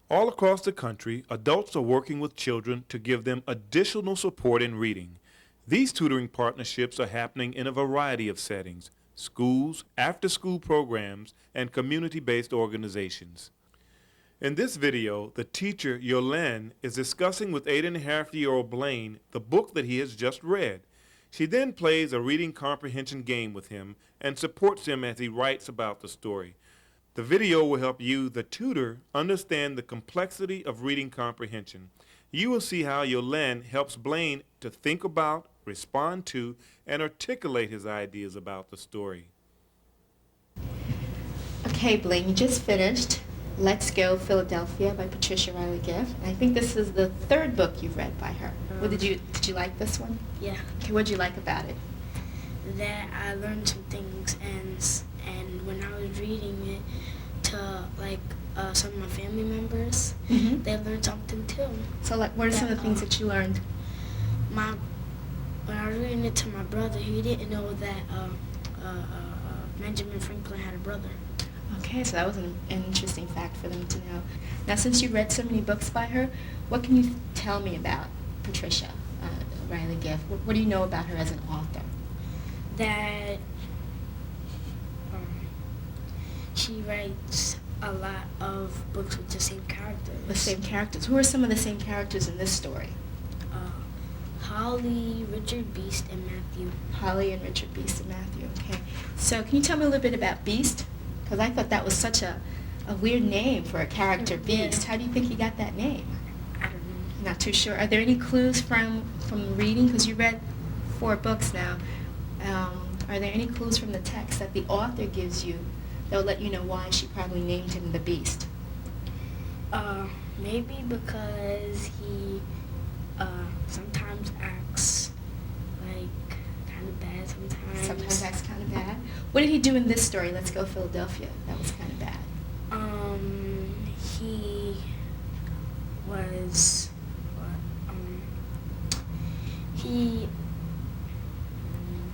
All across the country, adults are working with children to give them additional support in reading. These tutoring partnerships are happening in a variety of settings: schools, after-school programs, and community-based organizations. In this video, the teacher, Yolene, is discussing with 8.5-year-old Blayn the book that he has just read. She then plays a reading comprehension game with him and supports him as he writes about the story. The video will help you, the tutor, understand the complexity of reading comprehension. You will see how Yolene helps Blayn to think about, respond to, and articulate his ideas about the story. Okay, Blayn, you just finished Let's Go Philadelphia by Patricia Riley Giff. And I think this is the third book you've read by her. Did you like this one? Yeah. Okay, what did you like about it? That I learned some things, and when I was reading it to some of my family members, they learned something too. So what are some of the things that you learned? When I was reading it to my brother, he didn't know that Benjamin Franklin had a brother. Okay, so that was an interesting fact for them to know. Now, since you read so many books by her, what can you tell me about Patricia Riley Giff? What do you know about her as an author? That she writes a lot of books with the same characters. The same characters. Who are some of the same characters in this story? Holly, Richard Beast, and Matthew. Holly and Richard Beast and Matthew, okay. So can you tell me a little bit about Beast? Because I thought that was such a weird name for a character, Beast. Yeah. How do you think he got that name? I don't know. Not too sure. Are there any clues from reading? Because you read 4 books now. Are there any clues from the text that the author gives you that will let you know why she probably named him the Beast? Maybe because he sometimes acts like kind of bad sometimes. Sometimes acts kind of bad. What did he do in this story, Let's Go Philadelphia? That was kind of bad. He was he.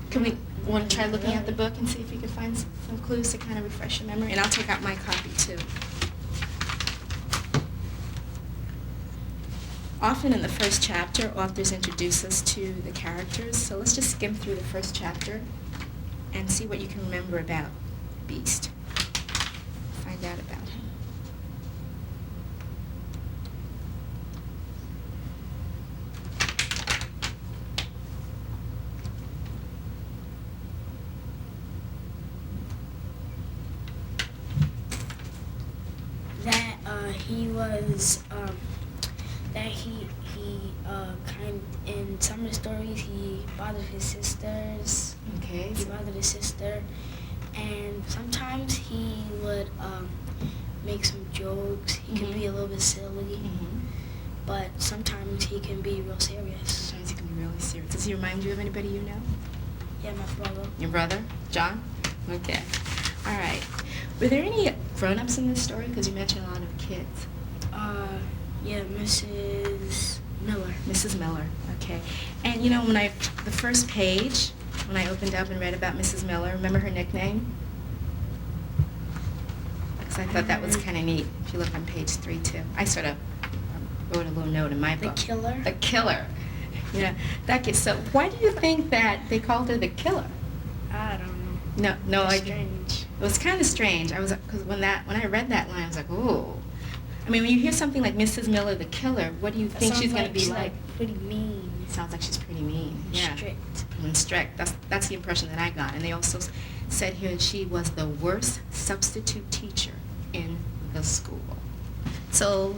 Can we want to try looking at the book and see if you can find some clues to kind of refresh your memory? And I'll take out my copy too. Often in the first chapter, authors introduce us to the characters. So let's just skim through the first chapter and see what you can remember about Beast. Find out about him. In some of the stories he bothered his sisters. Okay. He bothered his sister, and sometimes he would make some jokes. He can be a little bit silly, but sometimes he can be real serious. Sometimes he can be really serious. Does he remind you of anybody you know? Yeah, my brother. Your brother? John? Okay. All right. Were there any grown-ups in this story? Because you mentioned a lot of kids. Yeah, Mrs. Miller. Mrs. Miller, okay. And you know, the first page, when I opened up and read about Mrs. Miller, remember her nickname? Because I thought that was kind of neat, if you look on page 3 too. I sort of wrote a little note in my book. The Killer? The Killer. Yeah, that gets, so why do you think that they called her the Killer? I don't know. No, Strange. It was kind of strange. Because when I read that line, I was like, ooh. I mean, when you hear something like Mrs. Miller, the Killer, what do you think she's going to be like? Pretty mean. Sounds like she's pretty mean. Yeah. Strict. And strict. That's the impression that I got. And they also said here she was the worst substitute teacher in the school. So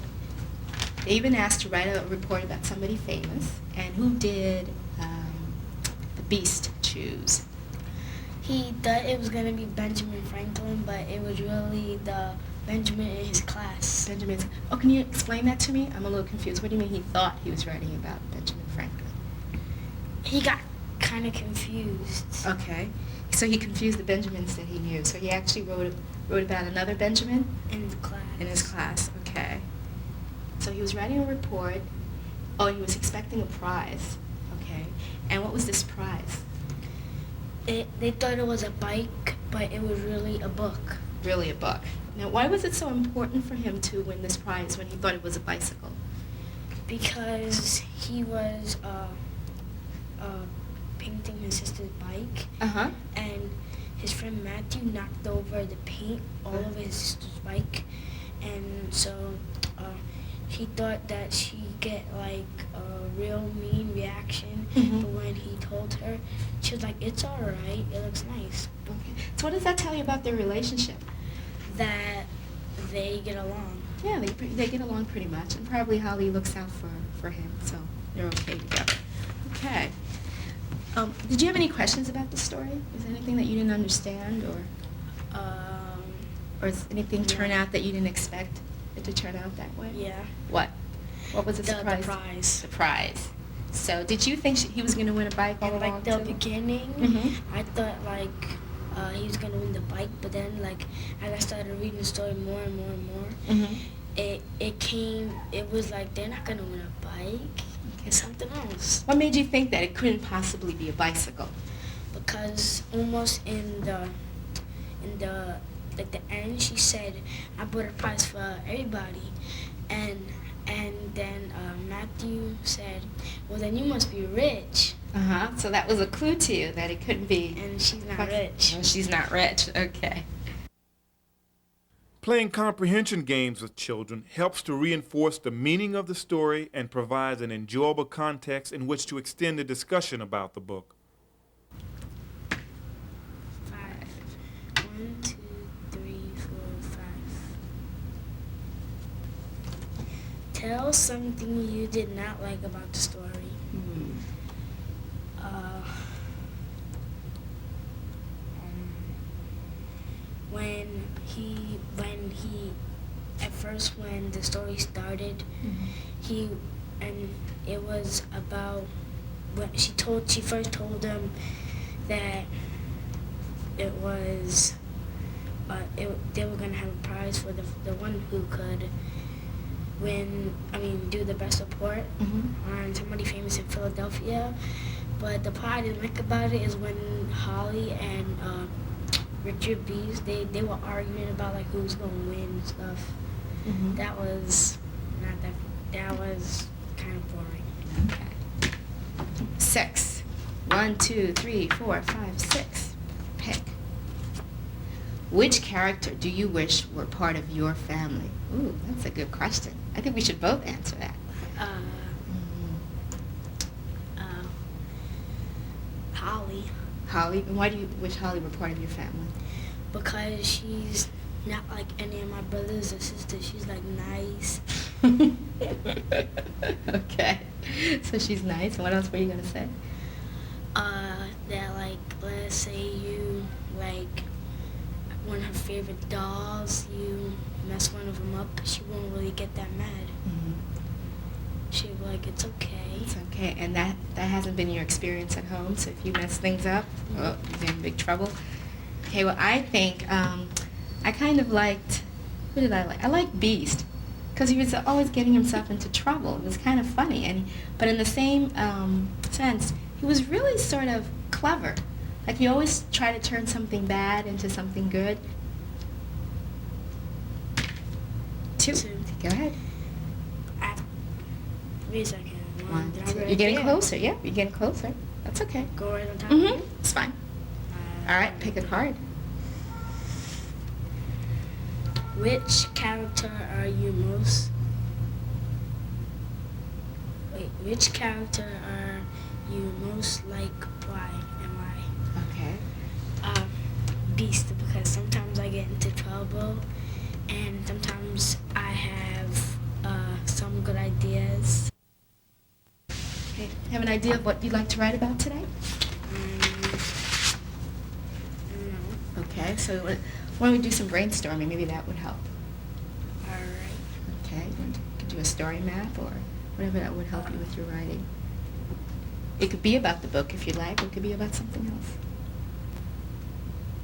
they even asked to write a report about somebody famous. And who did the Beast choose? He thought it was going to be Benjamin Franklin, but it was really the Benjamin in his class. Benjamin's. Oh, can you explain that to me? I'm a little confused. What do you mean he thought he was writing about Benjamin Franklin? He got kind of confused. Okay. So he confused the Benjamins that he knew. So he actually wrote about another Benjamin? In the class. In his class, okay. So he was writing a report. Oh, he was expecting a prize. Okay. And what was this prize? They thought it was a bike, but it was really a book. Really a book. Now, why was it so important for him to win this prize when he thought it was a bicycle? Because he was painting his sister's bike, Uh-huh. and his friend Matthew knocked over the paint all over his sister's bike, and so he thought that she'd get like a real mean reaction. Mhm. But when he told her, she was like, "It's all right. It looks nice." Okay. So what does that tell you about their relationship? That they get along. Yeah, they get along pretty much, and probably Holly looks out for him, so they're okay together. Okay. Did you have any questions about the story? Is there anything that you didn't understand, or does anything turn no. out that you didn't expect it to turn out that way? Yeah. What? What was the The surprise? prize. Surprise. So, did you think he was going to win a bike all In along like the too? beginning, Mhm. I thought like he was gonna win the bike, but then like as I started reading the story more and more and more, Mhm. it was like they're not gonna win a bike. It's something else. What made you think that it couldn't possibly be a bicycle? Because almost in the like the end, she said, "I bought a prize for everybody," and then Matthew said, "Well, then you must be rich." Uh-huh. So that was a clue to you that it couldn't be. And she's not rich. Oh, she's not rich. Okay. Playing comprehension games with children helps to reinforce the meaning of the story and provides an enjoyable context in which to extend the discussion about the book. 5. 1, 2, 3, 4, 5. Tell something you did not like about the story. When the story started, it was about when she first told him that it was they were gonna have a prize for the one who could do the best report on somebody famous in Philadelphia. But the part I didn't like about it is when Holly and Richard Bees they were arguing about like who's gonna win and stuff. Mhm. That was not that. That was kind of boring. Okay. 6. 1, 2, 3, 4, 5, 6. Pick. Which character do you wish were part of your family? Ooh, that's a good question. I think we should both answer that. Holly, Holly? And why do you wish Holly were part of your family? because she's not like any of my brothers or sisters. She's like nice. Okay. So she's nice. And what else were you going to say? That like, let's say you like one of her favorite dolls, you mess one of them up, she won't really get that mad. She'll be like, it's okay. It's okay. And that hasn't been your experience at home, so if you mess things up, oh, you're in big trouble. Okay, well, I think I kind of liked, who did I like? I liked Beast, because he was always getting himself into trouble. It was kind of funny, but in the same sense, he was really sort of clever. Like, he always tried to turn something bad into something good. 2. Go ahead. Wait a second. 1, Did I 2. write You're getting it? closer. Yeah, you're getting closer. That's okay. Go right on top of you? It's fine. All right, pick a card. Which character are you most... Wait, which character are you most like, why, and why? Okay. Beast, because sometimes I get into trouble, and sometimes I have some good ideas. Okay. Have an idea of what you'd like to write about today? No. Okay, so why don't we do some brainstorming? Maybe that would help. All right. Okay, you could do a story map or whatever that would help you with your writing. It could be about the book if you'd like, or it could be about something else.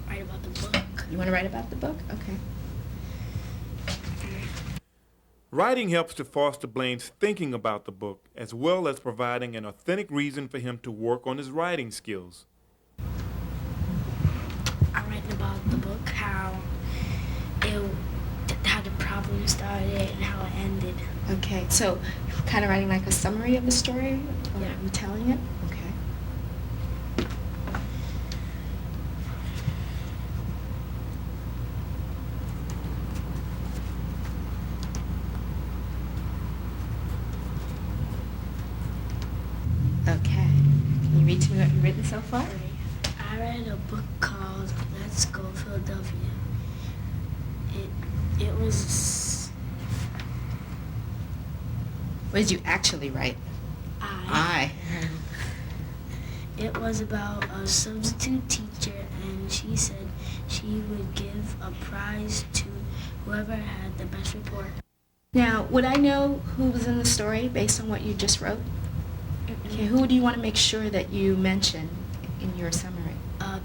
Write about the book. You want to write about the book? Okay. Writing helps to foster Blayn's thinking about the book, as well as providing an authentic reason for him to work on his writing skills. I'm writing about the book, how started it and how it ended. Okay, so kind of writing like a summary of the story? Or Yeah. retelling it? Okay. Okay. Can you read to me what you've written so far? I read a book called Let's Go Philadelphia. It was What did you actually write? I. It was about a substitute teacher, and she said she would give a prize to whoever had the best report. Now, would I know who was in the story based on what you just wrote? Okay, who do you want to make sure that you mention in your summary?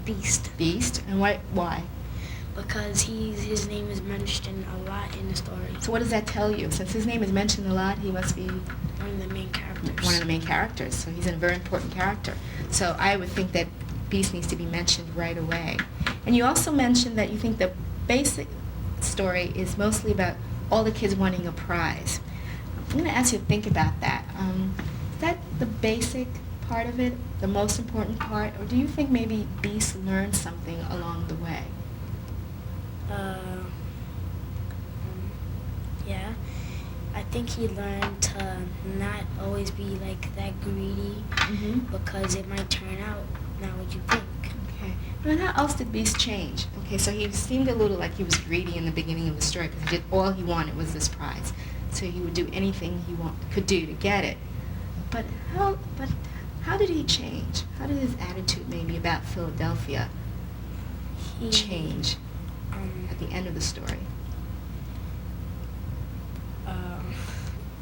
Beast. Beast? And why? Because his name is mentioned a lot in the story. So what does that tell you? Since his name is mentioned a lot, he must be One of the main characters. one of the main characters. So he's a very important character. So I would think that Beast needs to be mentioned right away. And you also mentioned that you think the basic story is mostly about all the kids wanting a prize. I'm going to ask you to think about that. Is that the basic part of it, the most important part, or do you think maybe Beast learned something along the way? Yeah. I think he learned to not always be like that greedy Mm-hmm. because it might turn out not what you think. Okay. And how else did Beast change? Okay, so he seemed a little like he was greedy in the beginning of the story because he did all he wanted was this prize. So he would do anything he could do to get it. But how did he change? How did his attitude maybe about Philadelphia He change at the end of the story?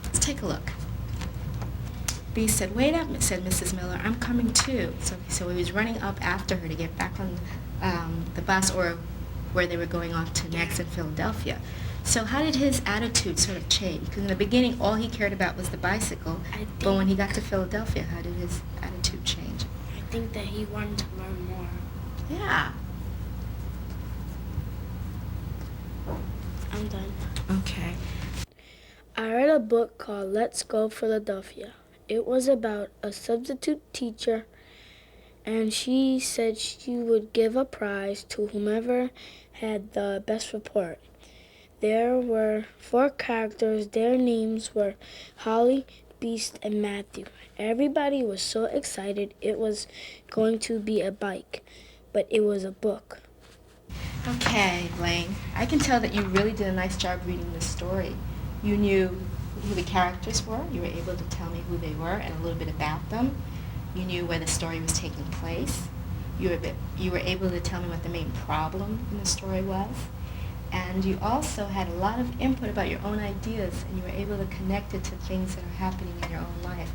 Let's take a look. Beast said, "Wait up," said Mrs. Miller. "I'm coming too." So he was running up after her to get back on the bus or where they were going off to next in Philadelphia. So how did his attitude sort of change? Because in the beginning, all he cared about was the bicycle. But when he got to Philadelphia, how did his attitude change? I think that he wanted to learn more. Yeah. I'm done. Okay. I read a book called Let's Go Philadelphia. It was about a substitute teacher, and she said she would give a prize to whomever had the best report. There were 4 characters. Their names were Holly, Beast, and Matthew. Everybody was so excited. It was going to be a bike, but it was a book. Okay, Blayn. I can tell that you really did a nice job reading this story. You knew who the characters were. You were able to tell me who they were and a little bit about them. You knew where the story was taking place. You were able to tell me what the main problem in the story was. And you also had a lot of input about your own ideas, and you were able to connect it to things that are happening in your own life.